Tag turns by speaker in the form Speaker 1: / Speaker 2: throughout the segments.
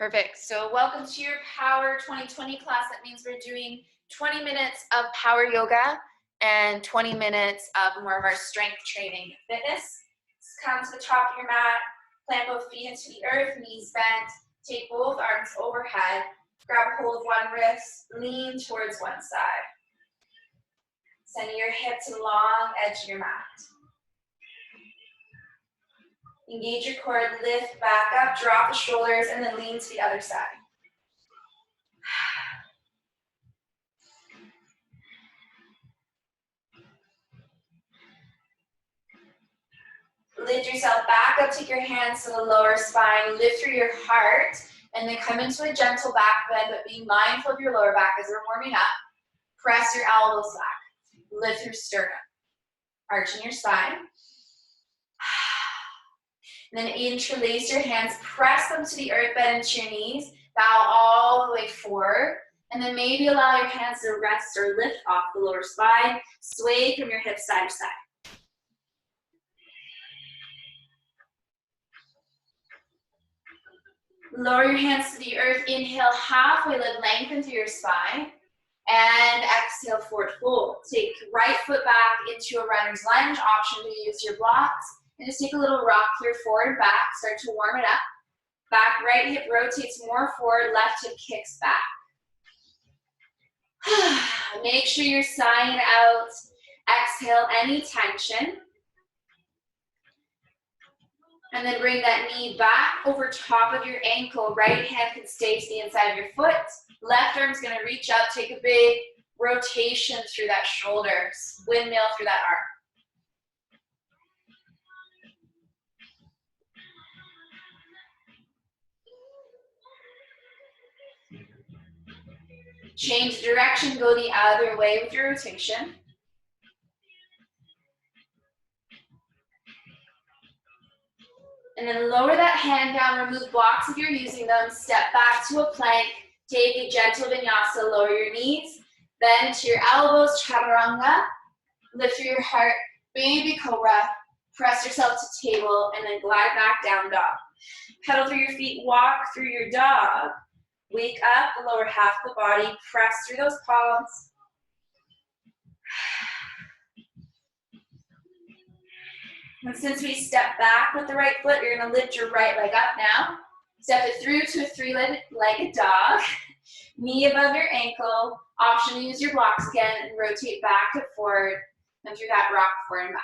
Speaker 1: Perfect. So welcome to your Power 2020 class. That means we're doing 20 minutes of power yoga and 20 minutes of more of our strength training fitness. Just come to the top of your mat, plant both feet into the earth, knees bent, take both arms overhead, grab a hold of one wrist, lean towards one side. Sending your hips to the long edge of your mat. Engage your core, lift back up, drop the shoulders, and then lean to the other side. Lift yourself back up, take your hands to the lower spine, lift through your heart, and then come into a gentle back bend, but be mindful of your lower back as we're warming up. Press your elbows back, lift your sternum, arching your spine. And then interlace your hands, press them to the earth, bend into your knees, bow all the way forward, and then maybe allow your hands to rest or lift off the lower spine, sway from your hips side to side. Lower your hands to the earth, inhale, halfway lift, lengthen through your spine, and exhale, forward fold. Take right foot back into a runner's lunge, option to use your blocks, and just take a little rock here, forward and back, start to warm it up. Back right hip rotates more forward, left hip kicks back. Make sure you're sighing out, exhale any tension. And then bring that knee back over top of your ankle. Right hand can stay to the inside of your foot. Left arm's gonna reach up, take a big rotation through that shoulder. Windmill through that arm. Change direction, go the other way with your rotation. And then lower that hand down, remove blocks if you're using them, step back to a plank, take a gentle vinyasa, lower your knees, bend to your elbows, chaturanga, lift through your heart, baby cobra, press yourself to table, and then glide back down dog. Pedal through your feet, walk through your dog, wake up the lower half of the body, press through those palms. And since we step back with the right foot, you're gonna lift your right leg up now. Step it through to a three-legged dog. Knee above your ankle. Option to use your blocks again and rotate back and forward and through that rock forward and back.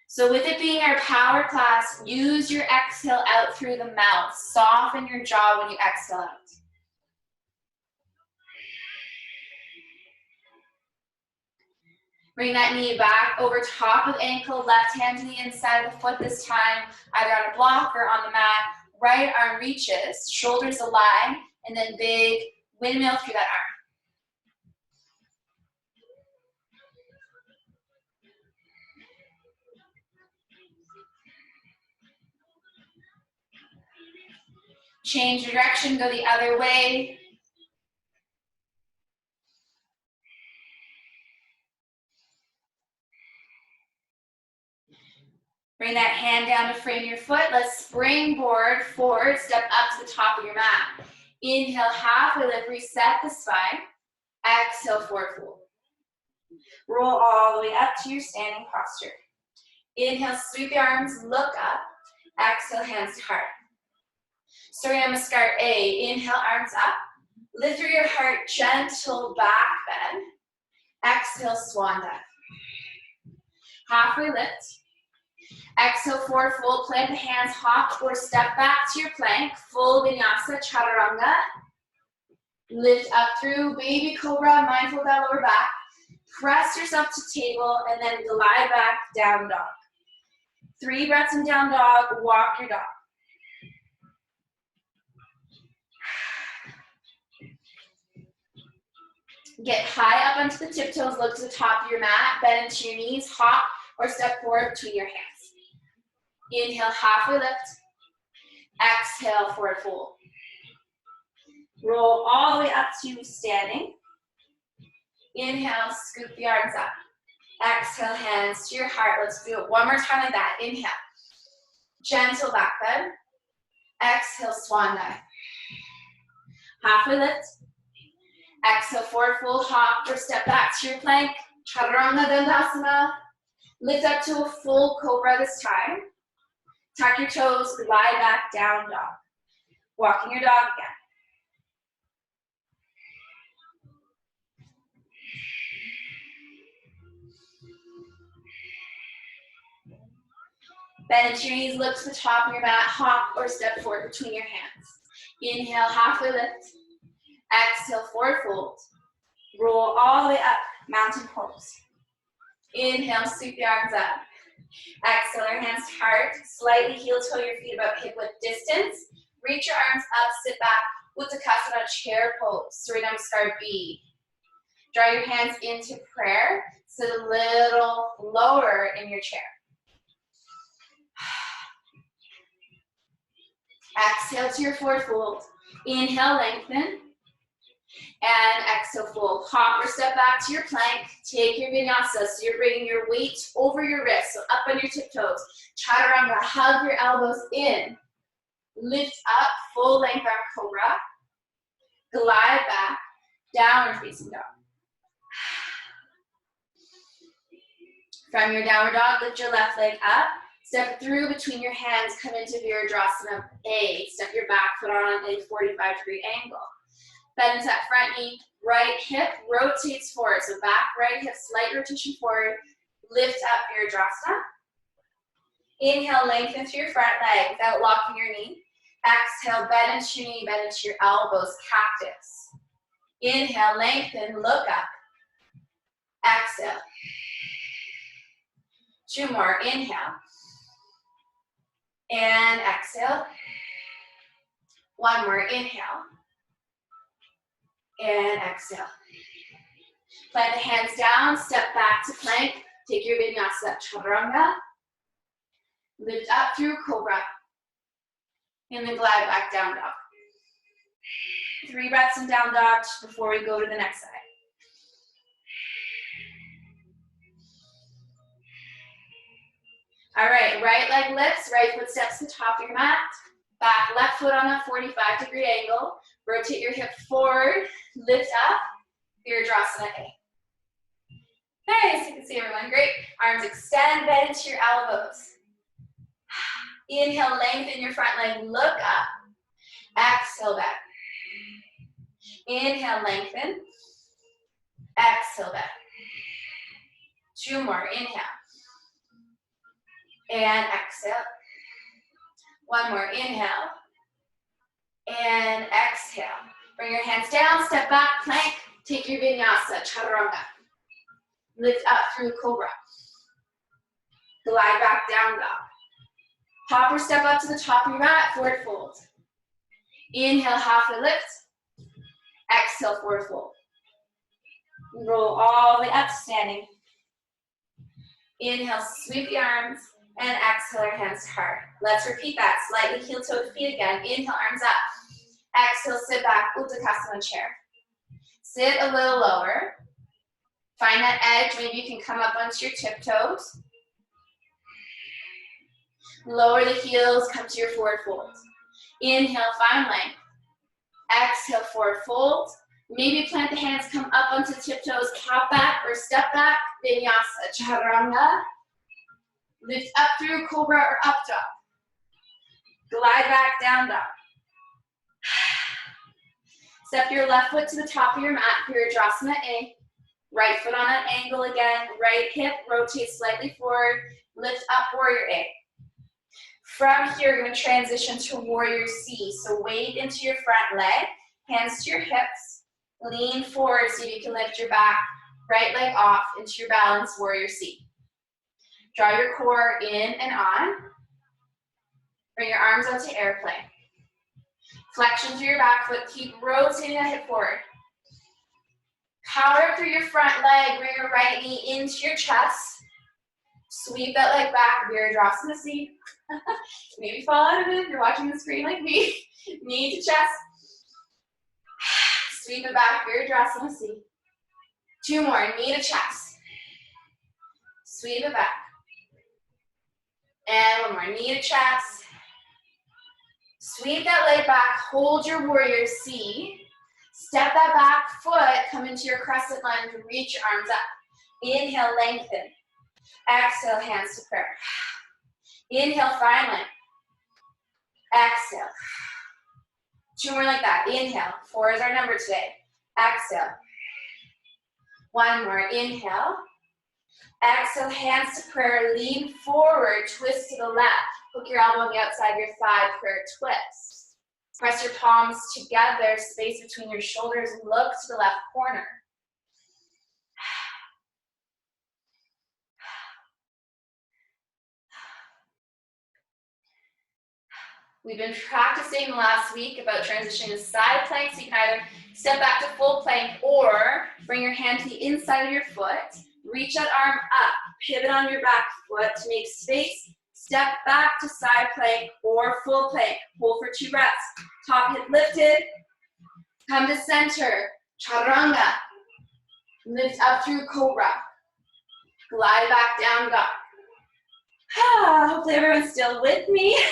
Speaker 1: So with it being our power class, use your exhale out through the mouth. Soften your jaw when you exhale out. Bring that knee back over top of ankle, left hand to the inside of the foot this time, either on a block or on the mat. Right arm reaches, shoulders align, and then big windmill through that arm. Change direction, go the other way. Bring that hand down to frame your foot. Let's springboard forward, step up to the top of your mat. Inhale, halfway lift, reset the spine. Exhale, forward fold. Roll all the way up to your standing posture. Inhale, sweep the arms, look up. Exhale, hands to heart. Starting on Namaskar A, inhale, arms up. Lift through your heart, gentle back bend. Exhale, swan dive. Halfway lift. Exhale, forward fold, plant the hands, hop or step back to your plank. Full vinyasa, chaturanga. Lift up through baby cobra, mindful of that lower back. Press yourself to table and then glide back, down dog. 3 breaths in down dog, walk your dog. Get high up onto the tiptoes, look to the top of your mat, bend into your knees, hop or step forward between your hands. Inhale, halfway lift. Exhale, forward fold. Roll all the way up to standing. Inhale, scoop the arms up. Exhale, hands to your heart. Let's do it one more time like that. Inhale. Gentle back bend. Exhale, swan dive. Halfway lift. Exhale, forward fold, hop or step back to your plank. Chaturanga Dandasana. Lift up to a full cobra this time. Tuck your toes, glide back, down dog. Walking your dog again. Bend into your knees, look to the top of your mat, hop or step forward between your hands. Inhale, halfway lift. Exhale, forward fold. Roll all the way up, mountain pose. Inhale, sweep the arms up. Exhale, your hands to heart. Slightly heel toe your feet about hip width distance. Reach your arms up, sit back. Uttanasana, chair pose. Surya Namaskar B. Draw your hands into prayer. Sit a little lower in your chair. Exhale to your forward fold. Inhale, lengthen. And exhale, fold. Hop or step back to your plank. Take your vinyasa. So you're bringing your weight over your wrist. So up on your tiptoes. Chaturanga. Hug your elbows in. Lift up. Full length arm cobra. Glide back. Downward facing dog. From your downward dog, lift your left leg up. Step through between your hands. Come into Virabhadrasana A. Step your back foot on a 45-degree angle. Bend into that front knee, right hip rotates forward. So back, right hip, slight rotation forward. Lift up Virabhadrasana. Inhale, lengthen through your front leg without locking your knee. Exhale, bend into your knee, bend into your elbows, cactus. Inhale, lengthen, look up. Exhale. 2 more, inhale. And exhale. 1 more, inhale. And exhale. Plant the hands down, step back to plank. Take your vinyasa, chaturanga. Lift up through cobra. And then glide back down dog. 3 breaths in down dog before we go to the next side. All right, right leg lifts, right foot steps to the top of your mat. Back left foot on a 45-degree angle. Rotate your hip forward, lift up, Virabhadrasana A. Nice, you can see everyone, great. Arms extend, bend into your elbows. Inhale, lengthen your front leg, look up. Exhale back. Inhale, lengthen. Exhale back. 2 more, inhale. And exhale. 1 more, inhale. And exhale. Bring your hands down, step back, plank. Take your vinyasa, chaturanga. Lift up through cobra. Glide back down dog. Hop or step up to the top of your mat, forward fold. Inhale, halfway lift. Exhale, forward fold. Roll all the way up, standing. Inhale, sweep the arms. And exhale, your hands to heart. Let's repeat that. Slightly heel toe the feet again. Inhale, arms up. Exhale, sit back, Uttanasana chair. Sit a little lower. Find that edge. Maybe you can come up onto your tiptoes. Lower the heels, come to your forward fold. Inhale, find length. Exhale, forward fold. Maybe plant the hands, come up onto tiptoes, hop back or step back. Vinyasa, chaturanga. Lift up through cobra or up dog. Glide back, down dog. Step your left foot to the top of your mat, Virabhadrasana A. Right foot on an angle again, right hip rotates slightly forward, lift up warrior A. From here, you're going to transition to warrior C. So weight into your front leg, hands to your hips, lean forward so you can lift your back, right leg off into your balance, warrior C. Draw your core in and on. Bring your arms out to airplane. Flexion through your back foot, keep rotating that hip forward. Power through your front leg, bring your right knee into your chest. Sweep that leg back, Virabhadrasana C. Maybe fall out of it if you're watching the screen like me. Knee to chest. Sweep it back, Virabhadrasana C. 2 more, knee to chest. Sweep it back. And one more, knee to chest. Sweep that leg back, hold your warrior C. Step that back foot, come into your crescent lunge, reach your arms up. Inhale, lengthen. Exhale, hands to prayer. Inhale, find length. Exhale. 2 more like that. Inhale. 4 is our number today. Exhale. 1 more. Inhale. Exhale, hands to prayer. Lean forward, twist to the left. Hook your elbow on the outside of your thigh, prayer twist. Press your palms together, space between your shoulders, and look to the left corner. We've been practicing last week about transitioning to side plank, so you can either step back to full plank or bring your hand to the inside of your foot, reach that arm up, pivot on your back foot to make space, step back to side plank or full plank. Hold for 2 breaths. Top hip lifted, come to center, chaturanga, lift up through cobra, glide back down dog. Hopefully everyone's still with me.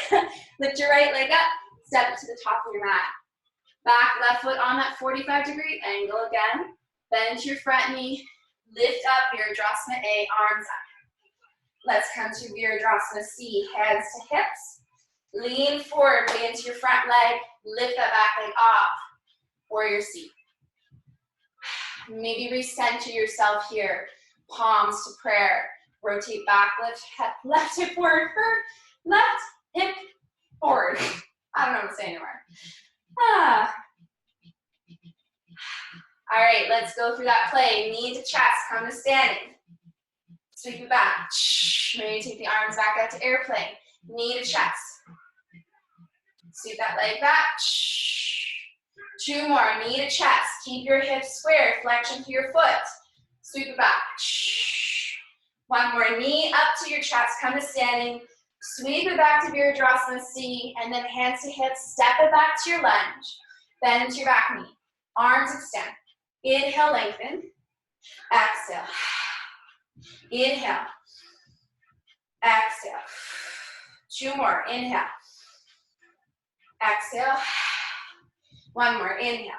Speaker 1: Lift your right leg up, step to the top of your mat. Back left foot on that 45-degree angle again. Bend to your front knee, lift up Virabhadrasana A, arms up. Let's come to Virabhadrasana C, hands to hips. Lean forward, way into your front leg, lift that back leg off, warrior C. Maybe recenter yourself here, palms to prayer. Rotate back, left hip forward, left hip forward. I don't know what I'm saying anymore. All right, let's go through that play. Knee to chest, come to standing. Sweep it back. Maybe take the arms back out to airplane. Knee to chest. Sweep that leg back. 2 more, knee to chest. Keep your hips square, flexion through your foot. Sweep it back. 1 more, knee up to your chest, come to standing. Sweep it back to Virabhadrasana C, and then hands to hips, step it back to your lunge. Bend into your back knee. Arms extend. Inhale, lengthen. Exhale. Inhale. Exhale. 2 more, inhale. Exhale. 1 more, inhale.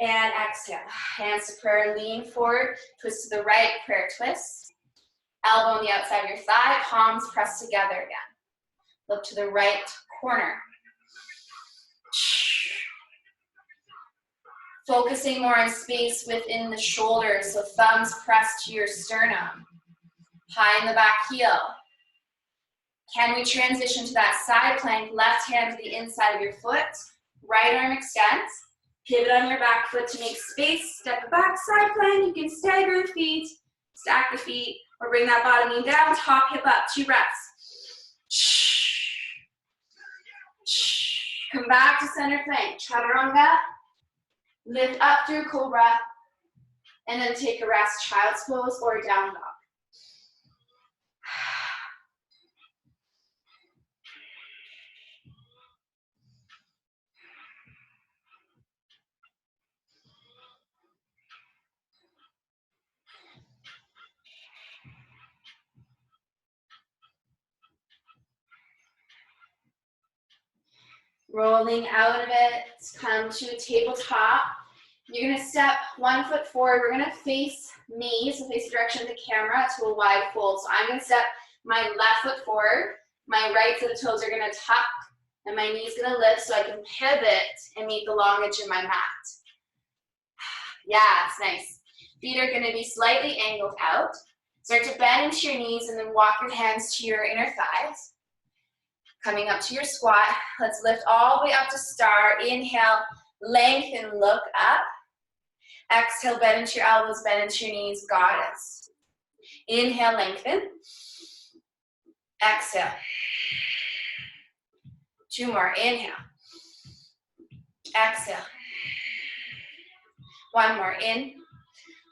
Speaker 1: And exhale. Hands to prayer, lean forward, twist to the right, prayer twist. Elbow on the outside of your thigh, palms pressed together again. Look to the right corner. Focusing more on space within the shoulders, so thumbs pressed to your sternum. High in the back heel. Can we transition to that side plank, left hand to the inside of your foot, right arm extends. Pivot on your back foot to make space. Step back, side plank. You can stagger the feet, stack the feet, or bring that bottom knee down, top hip up. 2 breaths. Come back to center plank. Chaturanga. Lift up through cobra. And then take a rest, child's pose or down dog. Rolling out of it, come to a tabletop. You're gonna step 1 foot forward. We're gonna face me, so face the direction of the camera to a wide fold. So I'm gonna step my left foot forward. My right foot toes are gonna tuck, and my knee's gonna lift so I can pivot and meet the long edge of my mat. Yeah, it's nice. Feet are gonna be slightly angled out. Start to bend into your knees and then walk your hands to your inner thighs. Coming up to your squat, let's lift all the way up to star. Inhale, lengthen, look up. Exhale, bend into your elbows, bend into your knees, goddess. Inhale, lengthen. Exhale. 2 more, inhale. Exhale. 1 more, in.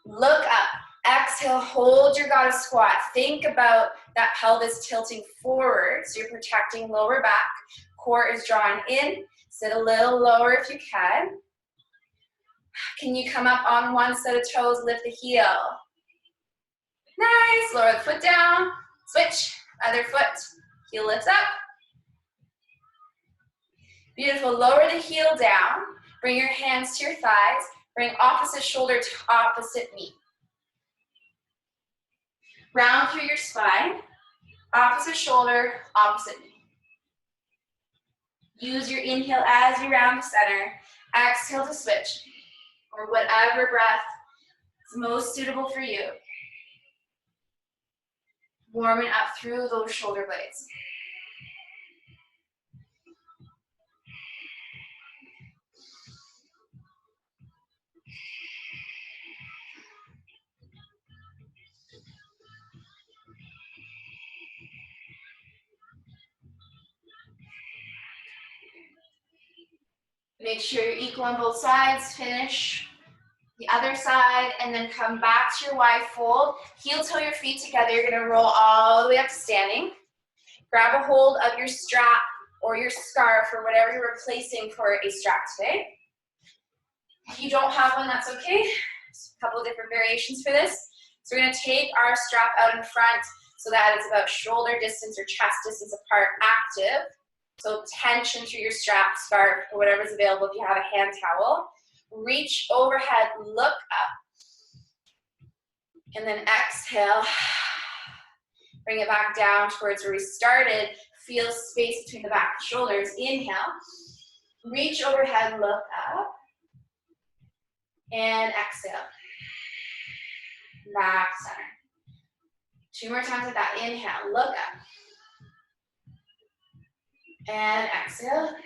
Speaker 1: Look up. Exhale, hold your goddess squat. Think about that pelvis tilting forward, so you're protecting lower back. Core is drawn in. Sit a little lower if you can. Can you come up on one set of toes, lift the heel? Nice, lower the foot down, switch. Other foot, heel lifts up. Beautiful, lower the heel down. Bring your hands to your thighs. Bring opposite shoulder to opposite knee. Round through your spine. Opposite shoulder, opposite knee. Use your inhale as you round the center. Exhale to switch, or whatever breath is most suitable for you. Warming up through those shoulder blades. Make sure you're equal on both sides. Finish the other side, and then come back to your wide fold. Heel toe your feet together. You're gonna roll all the way up to standing. Grab a hold of your strap or your scarf or whatever you're replacing for a strap today. If you don't have one, that's okay. There's a couple of different variations for this. So we're gonna take our strap out in front so that it's about shoulder distance or chest distance apart, active. So tension through your strap, scarf, or whatever's available if you have a hand towel. Reach overhead, look up. And then exhale. Bring it back down towards where we started. Feel space between the back shoulders. Inhale. Reach overhead, look up. And exhale. Back center. 2 more times like that. Inhale, look up. And exhale.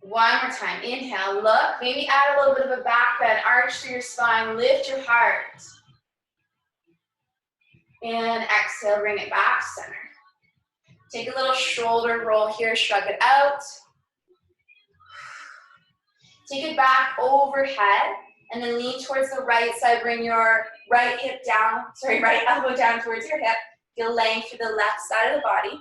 Speaker 1: 1 more time. Inhale, look. Maybe add a little bit of a back bend. Arch through your spine. Lift your heart. And exhale, bring it back center. Take a little shoulder roll here. Shrug it out. Take it back overhead. And then lean towards the right side. Bring your right elbow down towards your hip. Feel length through the left side of the body.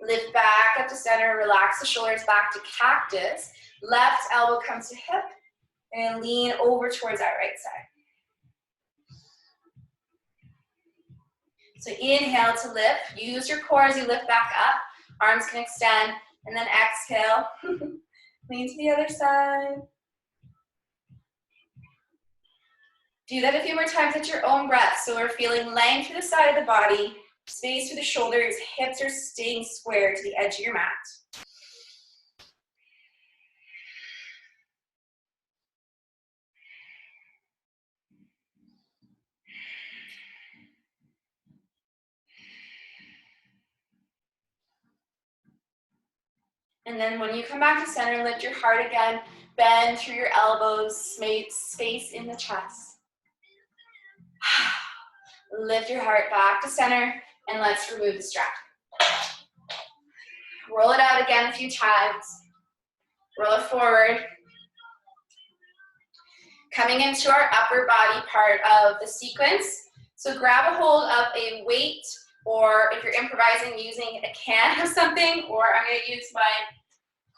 Speaker 1: Lift back up to center. Relax the shoulders back to cactus. Left elbow comes to hip. And lean over towards that right side. So inhale to lift. Use your core as you lift back up. Arms can extend. And then exhale. Lean to the other side. Do that a few more times at your own breath. So we're feeling length through the side of the body, space through the shoulders, hips are staying square to the edge of your mat. And then when you come back to center, lift your heart again, bend through your elbows, make space in the chest. Lift your heart back to center, and let's remove the strap. Roll it out again a few times. Roll it forward. Coming into our upper body part of the sequence. So grab a hold of a weight, or if you're improvising using a can or something, or I'm going to use my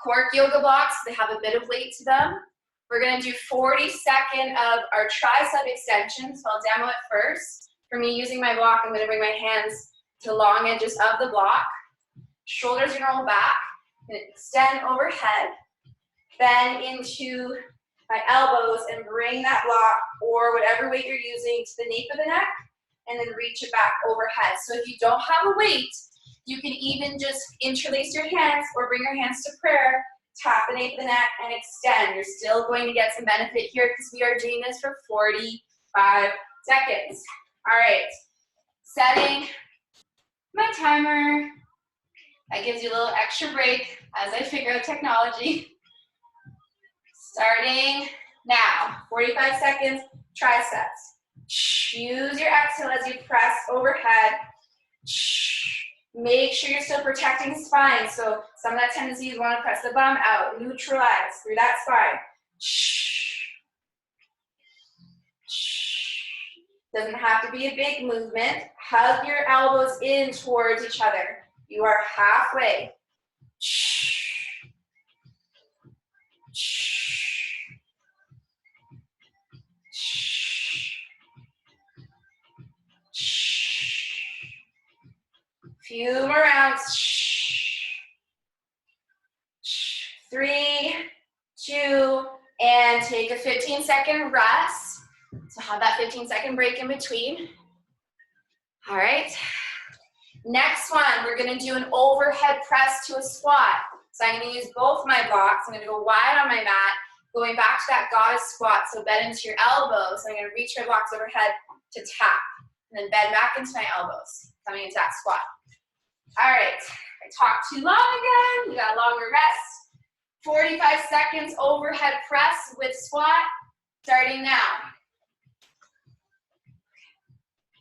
Speaker 1: cork yoga blocks. They have a bit of weight to them. We're going to do 40 seconds of our tricep extension. So I'll demo it first. For me, using my block, I'm going to bring my hands to long edges of the block. Shoulders are going to roll back. And extend overhead. Bend into my elbows and bring that block or whatever weight you're using to the nape of the neck, and then reach it back overhead. So if you don't have a weight, you can even just interlace your hands or bring your hands to prayer, tap the nape of the neck, and extend. You're still going to get some benefit here because we are doing this for 45 seconds. All right, setting my timer. That gives you a little extra break as I figure out technology. Starting now, 45 seconds, triceps. Use your exhale as you press overhead. Make sure you're still protecting the spine. So some of that tendency is want to press the bum out, neutralize through that spine. Doesn't have to be a big movement. Hug your elbows in towards each other. You are halfway. Few more rounds. 3, 2, and take a 15-second rest. So have that 15-second break in between. All right. Next one, we're gonna do an overhead press to a squat. So I'm gonna use both my blocks. I'm gonna go wide on my mat, going back to that goddess squat. So bend into your elbows. So I'm gonna reach my blocks overhead to tap, and then bend back into my elbows, coming into that squat. All right, I talked too long again. You got a longer rest. 45 seconds overhead press with squat, starting now.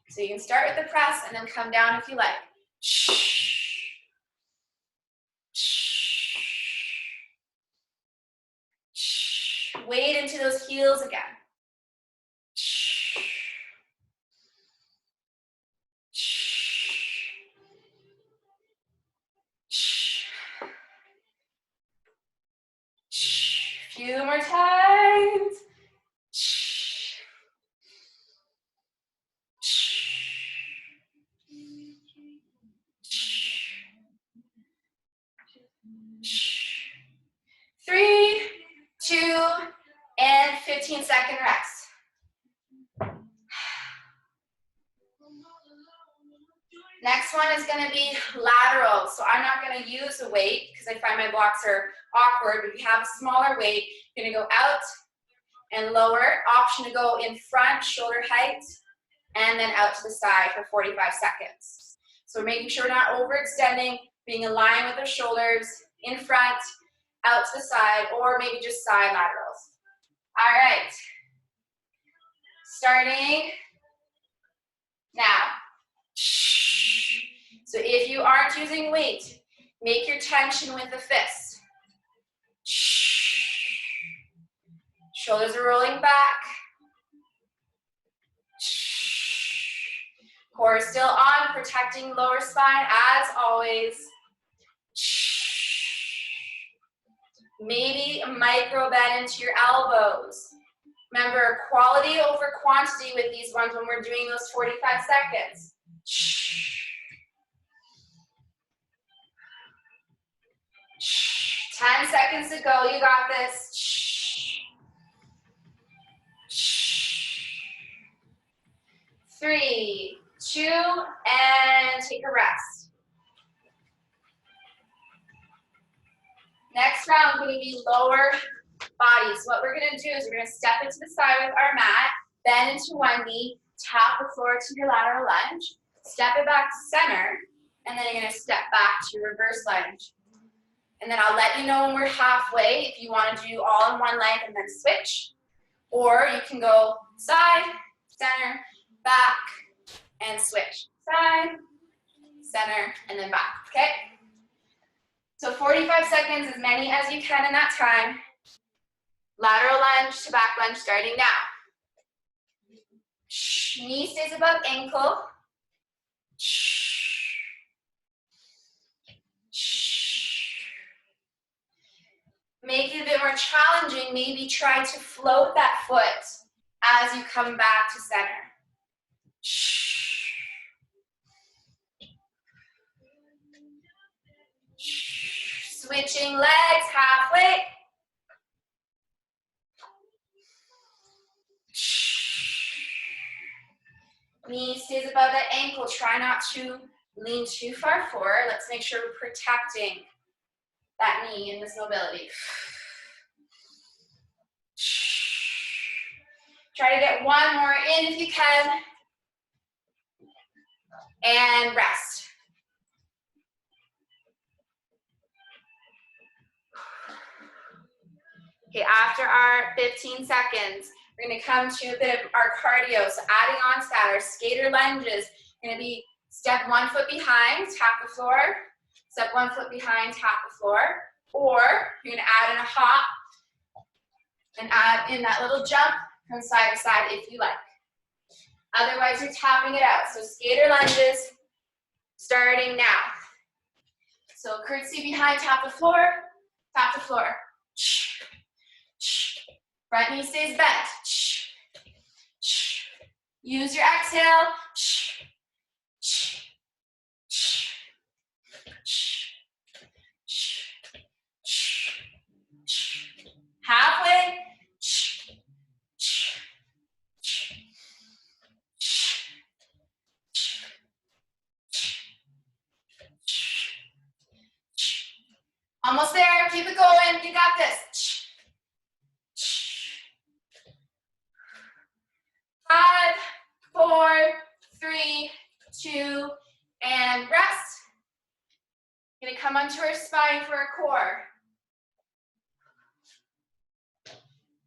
Speaker 1: So you can start with the press and then come down if you like. Wade into those heels again. 2 more times. 3, 2, and 15-second rest. Next one is going to be lateral. So I'm not going to use a weight because I find my blocks are awkward. But if you have a smaller weight, you're going to go out and lower. Option to go in front, shoulder height, and then out to the side for 45 seconds. So we're making sure we're not overextending, being aligned with our shoulders, in front, out to the side, or maybe just side laterals. All right. Starting now. So if you aren't using weight, make your tension with the fists. Shoulders are rolling back. Core is still on, protecting lower spine as always. Maybe a micro bend into your elbows. Remember, quality over quantity with these ones when we're doing those 45 seconds. 10 seconds to go, you got this. 3, 2, and take a rest. Next round is going to be lower body. So what we're going to do is we're going to step into the side with our mat, bend into one knee, tap the floor to your lateral lunge, step it back to center, and then you're going to step back to your reverse lunge. And then I'll let you know when we're halfway if you want to do all in one leg and then switch. Or you can go side, center, back, and switch. Side, center, and then back, okay? So 45 seconds, as many as you can in that time. Lateral lunge to back lunge starting now. Knee stays above ankle. Make it a bit more challenging. Maybe try to float that foot as you come back to center. Switching legs halfway. Knee stays above that ankle. Try not to lean too far forward. Let's make sure we're protecting that knee in this mobility. Try to get one more in if you can. And rest. Okay, after our 15 seconds, we're going to come to a bit of our cardio. So adding on to that, our skater lunges. Going to be step one foot behind, tap the floor. Step one foot behind, tap the floor. Or you're going to add in a hop and add in that little jump from side to side if you like. Otherwise, you're tapping it out. So skater lunges starting now. So curtsy behind, tap the floor, tap the floor. Front knee stays bent. Use your exhale. Almost there, keep it going, you got this. 5, 4, 3, 2, and rest. Gonna come onto our spine for our core.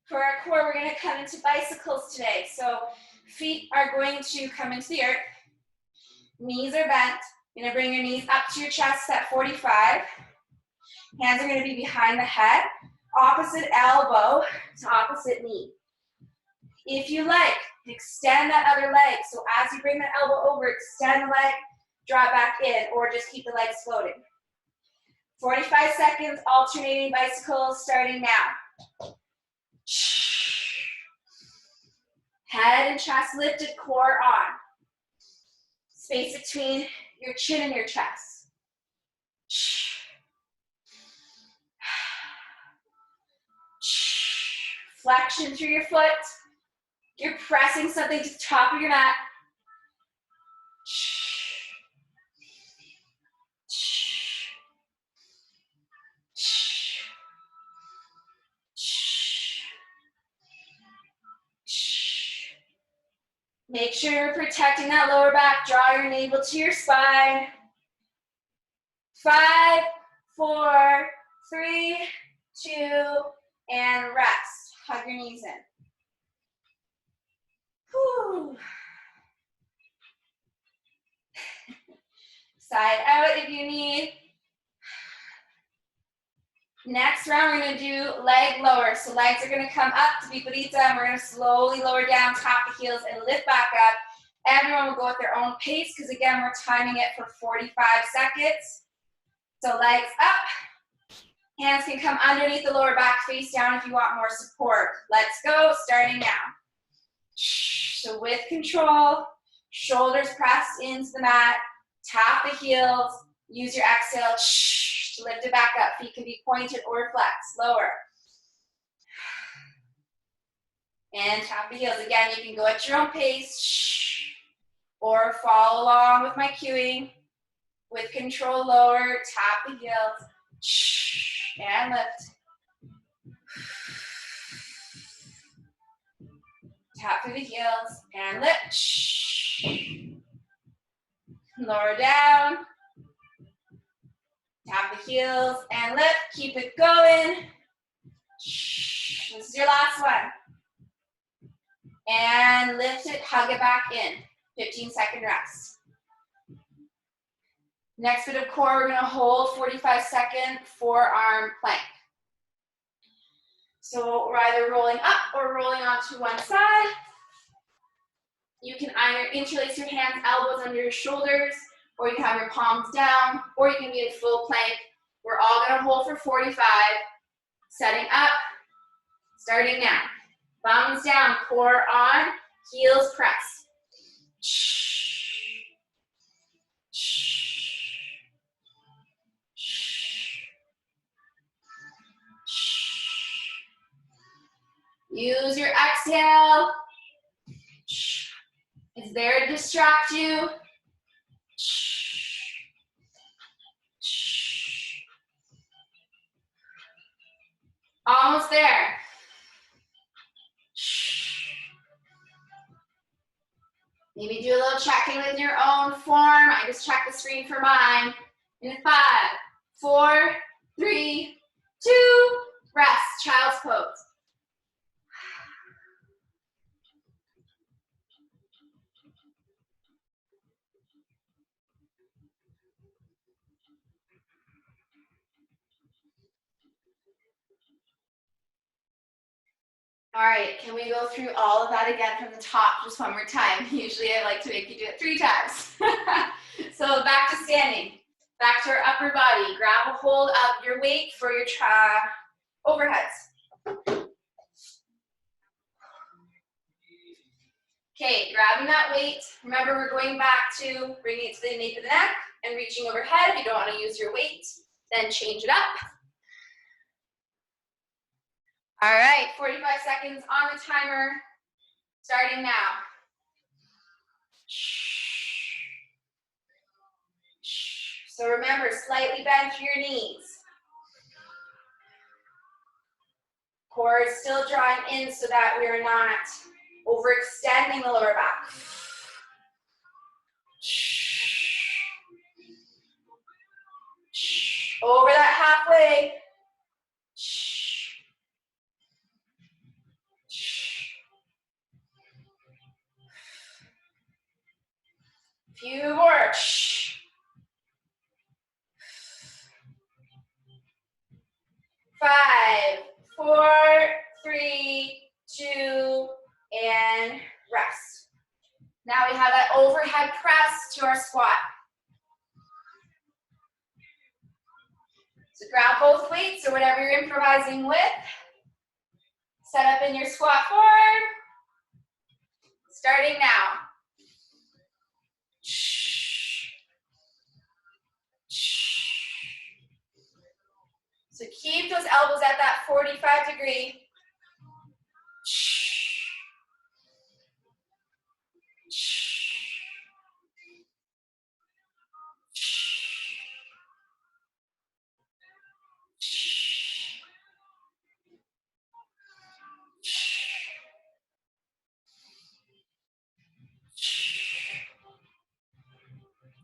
Speaker 1: For our core, we're gonna come into bicycles today. So feet are going to come into the earth. Knees are bent. You're gonna bring your knees up to your chest at 45. Hands are gonna be behind the head. Opposite elbow to opposite knee. If you like, extend that other leg. So as you bring that elbow over, extend the leg, draw it back in, or just keep the legs floating. 45 seconds, alternating bicycles, starting now. Head and chest lifted, core on. Space between your chin and your chest. Flexion through your foot. You're pressing something to the top of your mat. Make sure you're protecting that lower back. Draw your navel to your spine. 5, 4, 3, 2, and rest. Hug your knees in. Whew. Side out if you need. Next round, we're going to do leg lower. So legs are going to come up to viparita, and we're going to slowly lower down, tap the heels, and lift back up. Everyone will go at their own pace, because again, we're timing it for 45 seconds. So legs up. Hands can come underneath the lower back, face down if you want more support. Let's go, starting now. So with control, shoulders pressed into the mat, tap the heels, use your exhale to lift it back up. Feet can be pointed or flexed, lower. And tap the heels. Again, you can go at your own pace or follow along with my cueing. With control, lower, tap the heels, and lift. Tap through the heels, and lift. Lower down. Tap the heels, and lift. Keep it going. This is your last one. And lift it, hug it back in. 15-second rest. Next bit of core, we're going to hold 45-second forearm plank. So we're either rolling up or rolling onto one side. You can either interlace your hands, elbows under your shoulders, or you can have your palms down, or you can be in full plank. We're all going to hold for 45. Setting up, starting now. Thumbs down, core on, heels press. Use your exhale. It's there to distract you. Almost there. Maybe do a little checking with your own form. I just checked the screen for mine. In 5, 4, 3, 2, rest, child's pose. All right, can we go through all of that again from the top just one more time? Usually I like to make you do it 3 times. So back to standing, back to our upper body. Grab a hold of your weight for your overheads. Okay, grabbing that weight. Remember, we're going back to bringing it to the nape of the neck and reaching overhead. If you don't want to use your weight, then change it up. All right, 45 seconds on the timer, starting now. So remember, slightly bend through your knees. Core is still drawing in so that we are not overextending the lower back. Over that halfway. Few more. 5, 4, 3, 2, and rest. Now we have that overhead press to our squat. So grab both weights or whatever you're improvising with. Set up in your squat forward. Starting now. So keep those elbows at that 45-degree.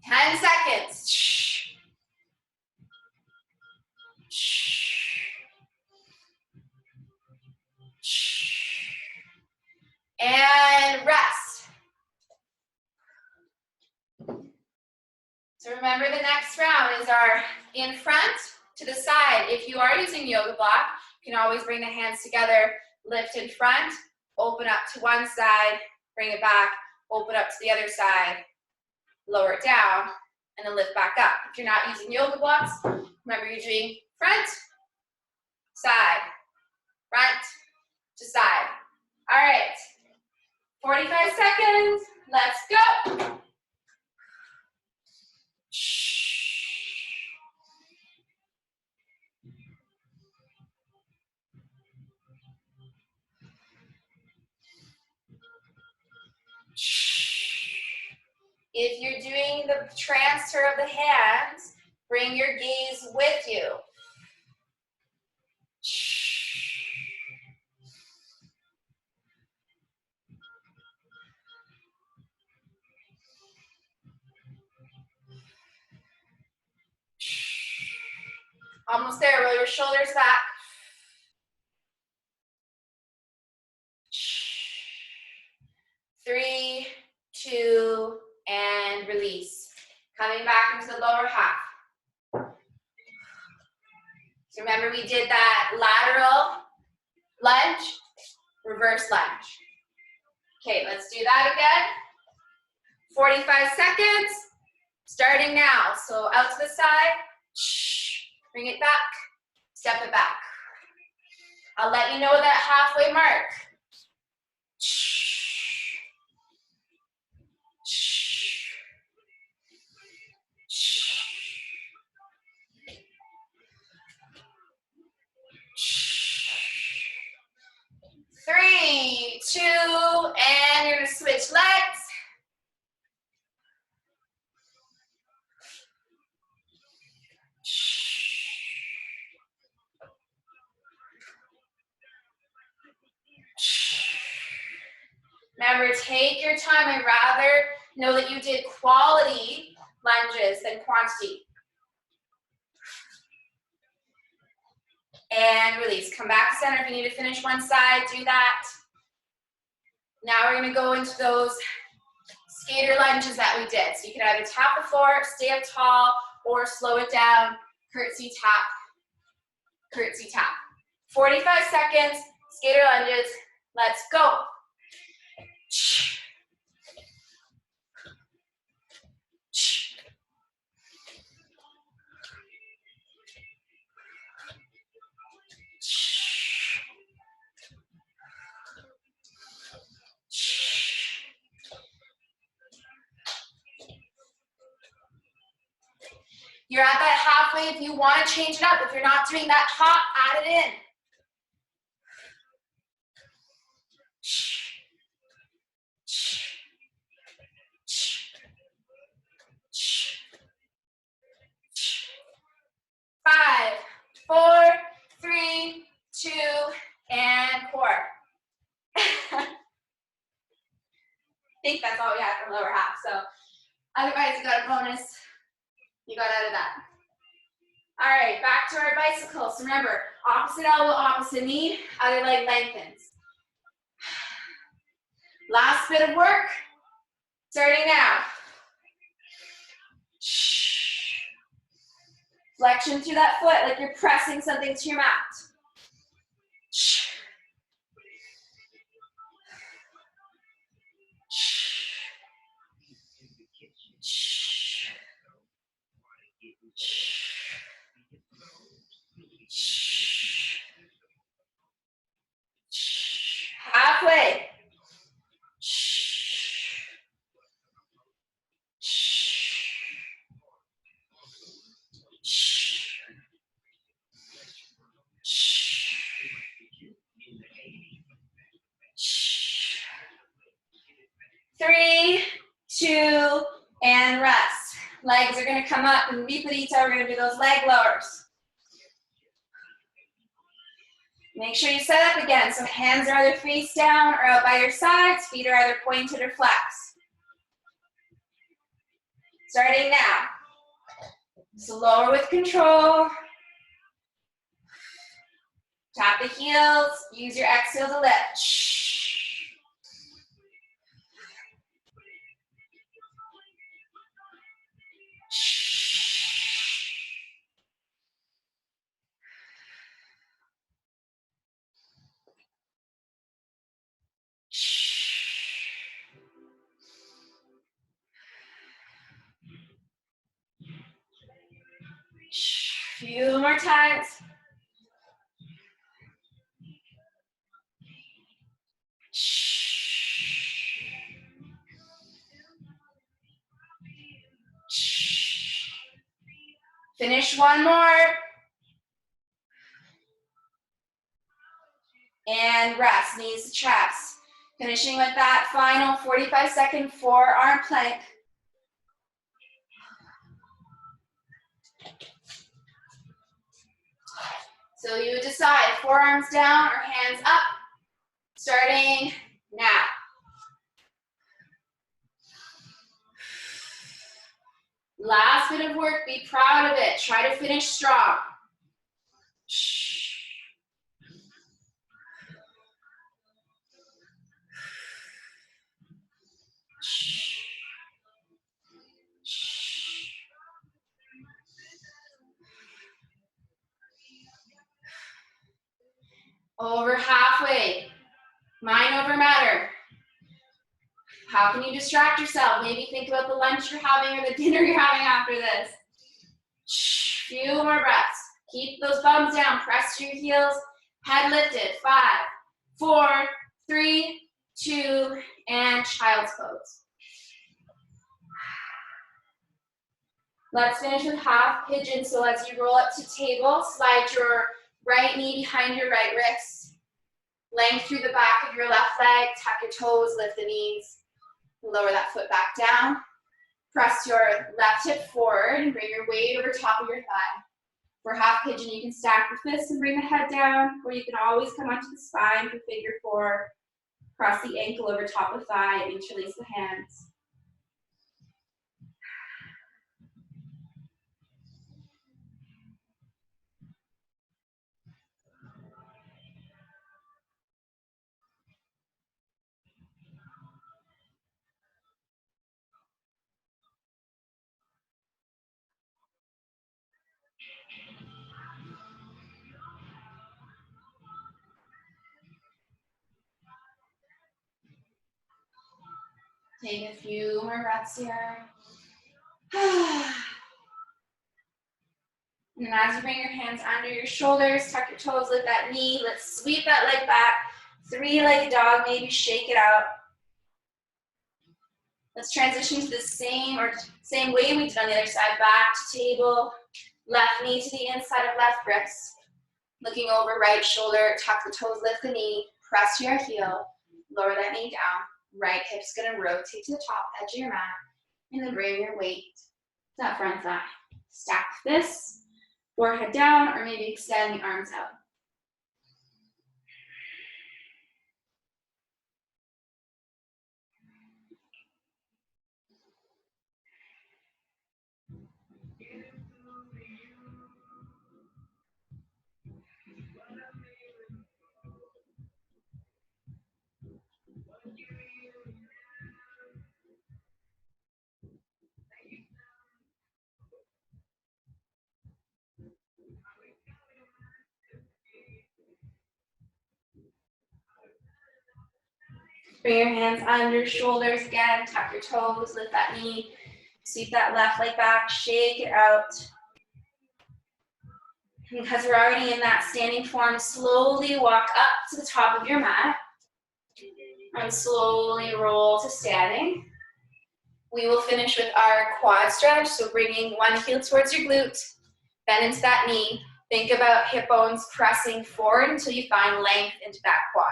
Speaker 1: Ten seconds. And rest. So remember, the next round is our in front to the side. If you are using yoga block, you can always bring the hands together, lift in front, open up to one side, bring it back, open up to the other side, lower it down, and then lift back up. If you're not using yoga blocks, remember you're doing front, side, front to side. All right, 45 seconds, let's go. If you're doing the transfer of the hands, bring your gaze with you. Almost there, roll your shoulders back. Three, two, and release. Coming back into the lower half. So remember, we did that lateral lunge, reverse lunge. Okay, let's do that again. 45 seconds, starting now. So out to the side, bring it back, step it back. I'll let you know that halfway mark. Three, two, and you're gonna switch legs. Remember, take your time. I'd rather know that you did quality lunges than quantity. And release. Come back to center. If you need to finish one side, do that. Now we're going to go into those skater lunges that we did. So you can either tap the floor, stay up tall, or slow it down, curtsy tap, curtsy tap. 45 seconds, skater lunges. Let's go. You're at that halfway. If you want to change it up, if you're not doing that hop, add it in. Five, four, three, two, and 4. I think that's all we had for lower half. So otherwise, you got a bonus. You got out of that. All right, back to our bicycles. Remember, opposite elbow, opposite knee, other leg lengthens. Last bit of work, starting now. Flexion through that foot like you're pressing something to your mat. Halfway. Three, 2, and rest. Legs are going to come up, and viparita, we're going to do those leg lowers. Make sure you set up again, so hands are either face down or out by your sides, feet are either pointed or flexed. Starting now. So lower with control. Tap the heels, use your exhale to lift. Few more times. Finish one more. And rest, knees to chest. Finishing with that final 45-second forearm plank. So you decide, forearms down or hands up, starting now. Last bit of work, be proud of it. Try to finish strong. Over halfway. Mind over matter. How can you distract yourself? Maybe think about the lunch you're having or the dinner you're having after this. Few more breaths. Keep those bums down. Press your heels. Head lifted. 5, 4, 3, 2, and child's pose. Let's finish with half pigeon. So as you roll up to table, slide your right knee behind your right wrist. Length through the back of your left leg. Tuck your toes, lift the knees. Lower that foot back down. Press your left hip forward and bring your weight over top of your thigh. For half pigeon, you can stack the fists and bring the head down, or you can always come onto the spine for figure 4. Cross the ankle over top of thigh and interlace the hands. Take a few more breaths here. And as you bring your hands under your shoulders, tuck your toes, lift that knee. Let's sweep that leg back. 3-legged dog, maybe shake it out. Let's transition to the same way we did on the other side. Back to table, left knee to the inside of left wrist. Looking over right shoulder, tuck the toes, lift the knee, press your heel, lower that knee down. Right hip's gonna rotate to the top edge of your mat, and then bring your weight to that front thigh. Stack this, forehead down, or maybe extend the arms out. Bring your hands under shoulders again, tuck your toes, lift that knee, sweep that left leg back, shake it out. Because we're already in that standing form, slowly walk up to the top of your mat and slowly roll to standing. We will finish with our quad stretch, so bringing one heel towards your glute, bend into that knee. Think about hip bones pressing forward until you find length into that quad.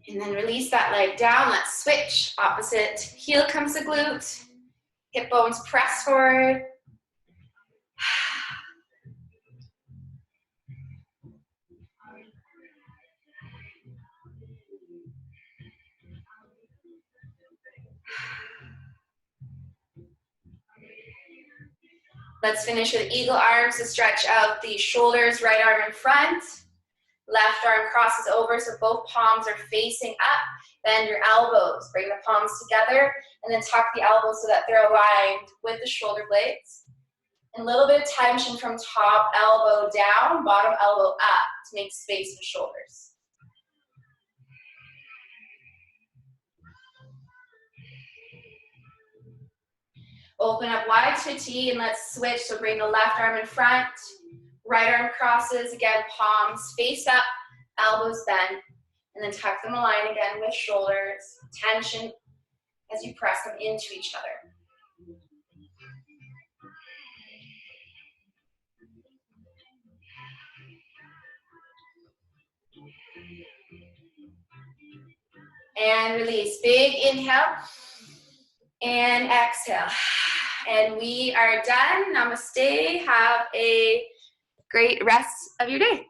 Speaker 1: And then release that leg down. Let's switch. Opposite heel comes the glute. Hip bones press forward. Let's finish with eagle arms to stretch out the shoulders, right arm in front. Left arm crosses over so both palms are facing up. Bend your elbows. Bring the palms together and then tuck the elbows so that they're aligned with the shoulder blades. And a little bit of tension from top elbow down, bottom elbow up to make space in the shoulders. Open up wide to a T and let's switch. So bring the left arm in front, right arm crosses, again, palms face up, elbows bend, and then tuck them align again with shoulders, tension as you press them into each other. And release, big inhale, and exhale. And we are done. Namaste. Have a great rest of your day.